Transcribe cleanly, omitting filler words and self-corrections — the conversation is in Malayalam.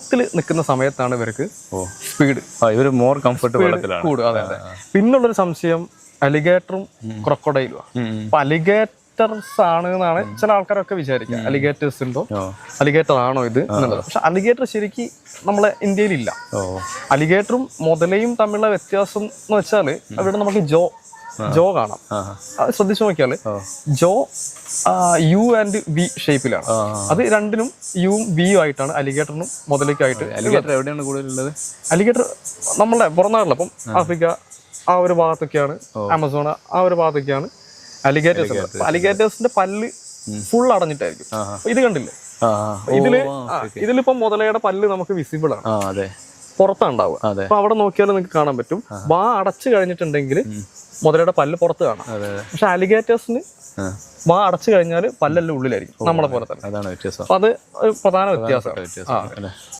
വെള്ളത്തിൽ നിൽക്കുന്ന സമയത്താണ് ഇവർക്ക് സ്പീഡ് ഇവർ മോർ കംഫർട്ട് കൂടും. അതെ അതെ. പിന്നുള്ളൊരു സംശയം അലിഗേറ്ററും ക്രൊക്കഡൈലും. അപ്പൊ അലിഗേറ്റർസ് ആണ് എന്നാണ് ചില ആൾക്കാരൊക്കെ വിചാരിക്കുക. അലിഗേറ്റേഴ്സ് ഉണ്ടോ, അലിഗേറ്റർ ആണോ ഇത് എന്നുള്ളത്. പക്ഷെ അലിഗേറ്റർ ശരിക്കും നമ്മളെ ഇന്ത്യയിലില്ല. അലിഗേറ്ററും മുതലയും തമ്മിലുള്ള വ്യത്യാസം എന്ന് വെച്ചാൽ അവിടെ നമുക്ക് ജോ കാണാം. അത് ശ്രദ്ധിച്ചു നോക്കിയാല് ജോ യു ആൻഡ് വി ഷേപ്പിലാണ്. അത് രണ്ടിനും യുവും വിയും ആയിട്ടാണ് അലിഗേറ്ററിനും മുതലയ്ക്കായിട്ട്. അലിഗേറ്റർ എവിടെയാണ് കൂടുതലുള്ളത്? അലിഗേറ്റർ നമ്മളെ പുറനാട്ടിൽ, അപ്പം ആഫ്രിക്ക ആ ഒരു ഭാഗത്തൊക്കെയാണ്, ആമസോൺ ആ ഒരു ഭാഗത്തൊക്കെയാണ് അലിഗേറ്റേഴ്സ്. അലിഗേറ്റേഴ്സിന്റെ പല്ല് ഫുൾ അടഞ്ഞിട്ടായിരിക്കും. ഇത് കണ്ടില്ലേ, ഇതിലിപ്പം മുതലയുടെ പല്ല് നമുക്ക് വിസിബിൾ ആണ്, പുറത്താണ്ടാവുക. അപ്പൊ അവിടെ നോക്കിയാലും നിങ്ങൾക്ക് കാണാൻ പറ്റും. വാ അടച്ചു കഴിഞ്ഞിട്ടുണ്ടെങ്കിൽ മുതലയുടെ പല്ല് പുറത്ത് കാണാം. പക്ഷെ അലിഗേറ്റേഴ്സിന് വാ അടച്ചു കഴിഞ്ഞാൽ പല്ലെല്ലാം ഉള്ളിലായിരിക്കും, നമ്മളെ പോലെ തന്നെ. അപ്പൊ അത് ഒരു പ്രധാന വ്യത്യാസമാണ്.